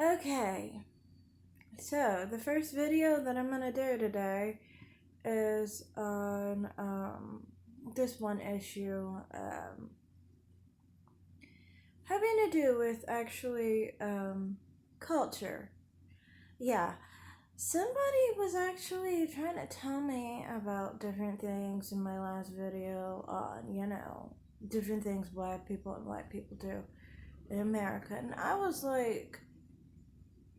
Okay, so the first video that I'm gonna do today is on this one issue having to do with actually culture. Yeah, somebody was actually trying to tell me about different things in my last video on, different things black people and white people do in America, and I was like,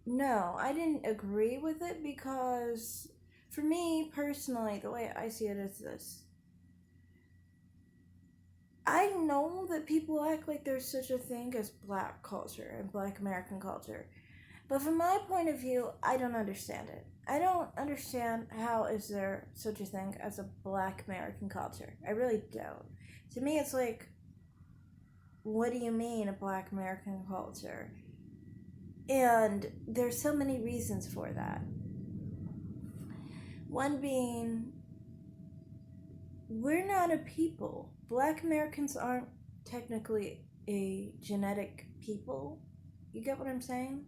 no, I didn't agree with it because, for me personally, the way I see it is this. I know that people act like there's such a thing as black culture and black American culture. But from my point of view, I don't understand it. I don't understand how is there such a thing as a black American culture. I really don't. To me, it's like, what do you mean a black American culture? And there's so many reasons for that. One being, we're not a people. Black Americans aren't technically a genetic people. You get what I'm saying?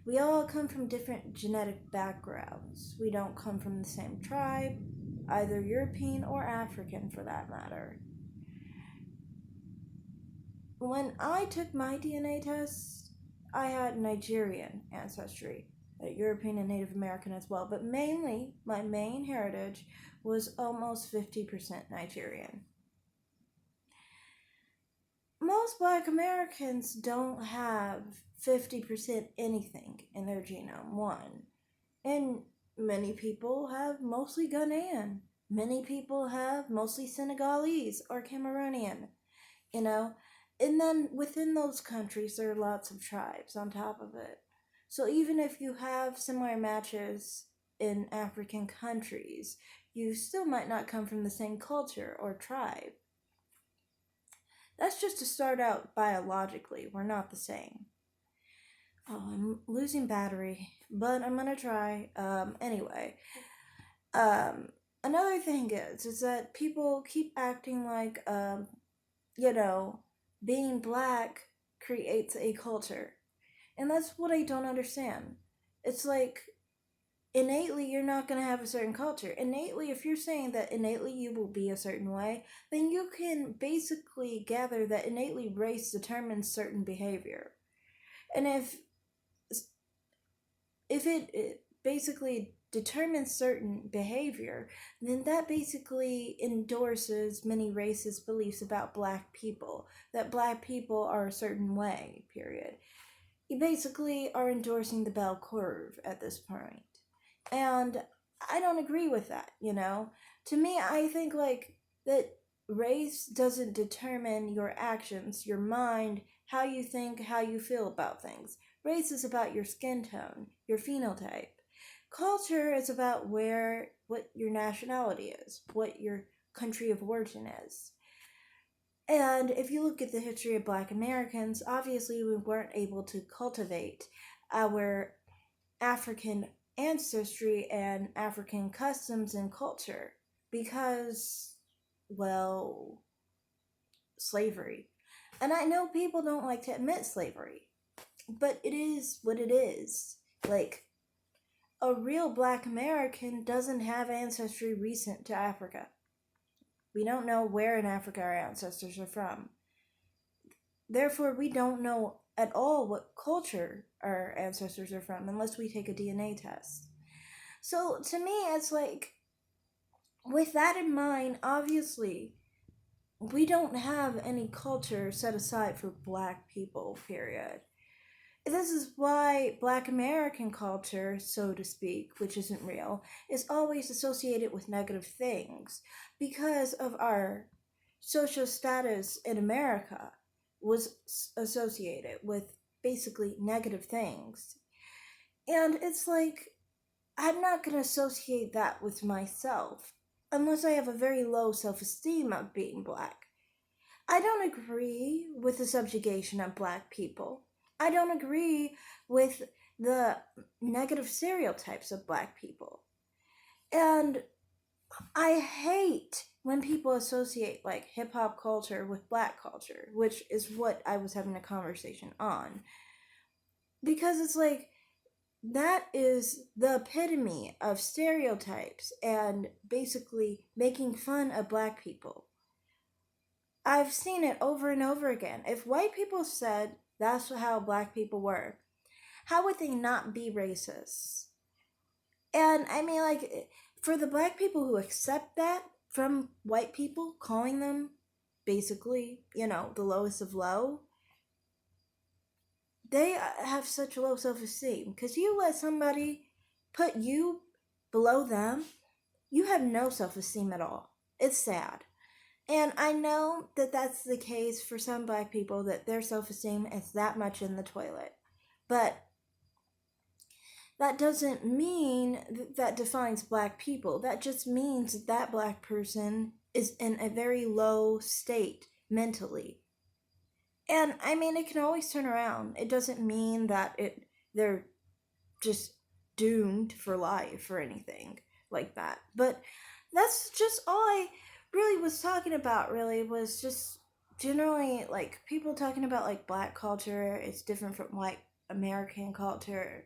We all come from different genetic backgrounds. We don't come from the same tribe, either European or African for that matter. When I took my DNA test, I had Nigerian ancestry, European and Native American as well, but mainly my main heritage was almost 50% Nigerian. Most black Americans don't have 50% anything in their genome, one. And many people have mostly Ghanaian. Many people have mostly Senegalese or Cameroonian, you know? And then within those countries, there are lots of tribes on top of it. So even if you have similar matches in African countries, you still might not come from the same culture or tribe. That's just to start out biologically. We're not the same. Oh, I'm losing battery, but I'm gonna try. Anyway, another thing is that people keep acting like, you know, being black creates a culture, and that's what I don't understand. It's like, innately you're not going to have a certain culture. Innately, if you're saying that innately you will be a certain way, then you can basically gather that innately race determines certain behavior. And if it basically determines certain behavior, then that basically endorses many racist beliefs about black people, that black people are a certain way, period. You basically are endorsing the bell curve at this point. And I don't agree with that, you know? To me, I think like that race doesn't determine your actions, your mind, how you think, how you feel about things. Race is about your skin tone, your phenotype. Culture is about what your nationality is, what your country of origin is. And if you look at the history of black Americans, obviously we weren't able to cultivate our African ancestry and African customs and culture because, well, slavery. And I know people don't like to admit slavery, but it is what it is. Like, a real black American doesn't have ancestry recent to Africa. We don't know where in Africa our ancestors are from. Therefore, we don't know at all what culture our ancestors are from unless we take a DNA test. So to me, it's like, with that in mind, obviously, we don't have any culture set aside for black people, period. This is why black American culture, so to speak, which isn't real, is always associated with negative things because of our social status in America was associated with basically negative things. And it's like, I'm not going to associate that with myself unless I have a very low self esteem of being black. I don't agree with the subjugation of black people. I don't agree with the negative stereotypes of black people. And I hate when people associate like hip hop culture with black culture, which is what I was having a conversation on. because it's like that is the epitome of stereotypes and basically making fun of black people. I've seen it over and over again. If white people said that's how black people were, how would they not be racist? And I mean, like, for the black people who accept that from white people, calling them basically, the lowest of low, they have such low self esteem. Because you let somebody put you below them, you have no self esteem at all. It's sad. And I know that that's the case for some black people, that their self esteem is that much in the toilet. But that doesn't mean that defines black people. That just means that that black person is in a very low state mentally. And I mean, it can always turn around. It doesn't mean that they're just doomed for life or anything like that. But that's just all I really was talking about, really, was just generally like people talking about like black culture, it's different from white American culture.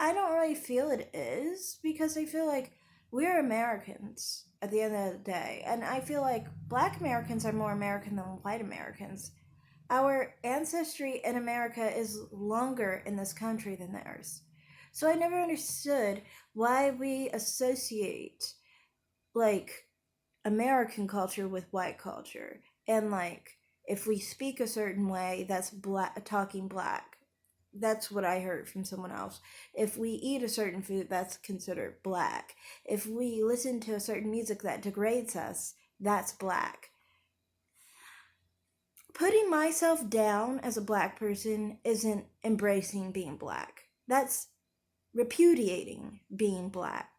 I don't really feel it is, because I feel like we're Americans at the end of the day. And I feel like black Americans are more American than white Americans. Our ancestry in America is longer in this country than theirs. So I never understood why we associate like American culture with white culture. And like if we speak a certain way, that's black, talking black. That's what I heard from someone else. If we eat a certain food, that's considered black. If we listen to a certain music that degrades us, that's black. Putting myself down as a black person isn't embracing being black. That's repudiating being black.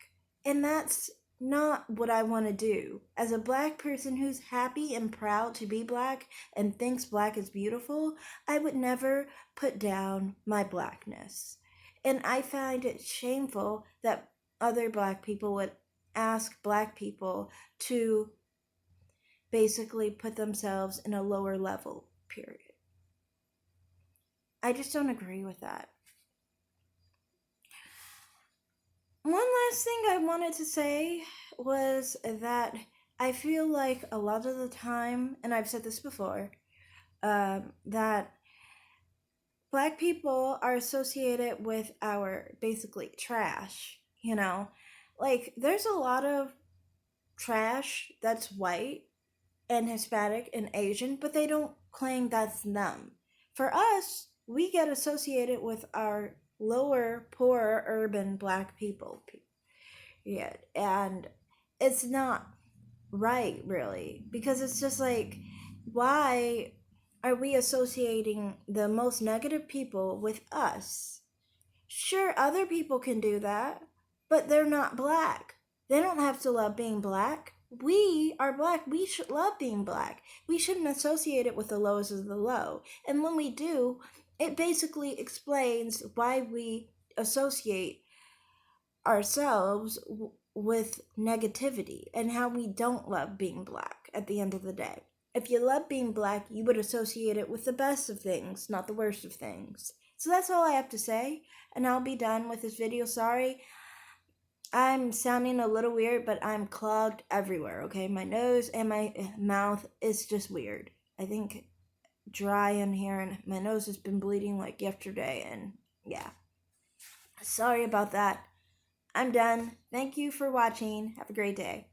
And that's not what I want to do. As a black person who's happy and proud to be black and thinks black is beautiful, I would never put down my blackness. And I find it shameful that other black people would ask black people to basically put themselves in a lower level, period. I just don't agree with that. One last thing I wanted to say was that I feel like a lot of the time, and I've said this before, that black people are associated with our basically trash, Like, there's a lot of trash that's white and Hispanic and Asian, but they don't claim that's them. For us, we get associated with our lower, poorer, urban black people. Yeah, and it's not right, really, because it's just like, why are we associating the most negative people with us? Sure, other people can do that, but they're not black. They don't have to love being black. We are black. We should love being black. We shouldn't associate it with the lowest of the low. And when we do, it basically explains why we associate ourselves with negativity and how we don't love being black at the end of the day. If you love being black, you would associate it with the best of things, not the worst of things. So that's all I have to say, and I'll be done with this video. Sorry, I'm sounding a little weird, but I'm clogged everywhere, okay? My nose and my mouth is just weird. I think dry in here, and my nose has been bleeding like yesterday, and yeah. Sorry about that. I'm done. Thank you for watching. Have a great day.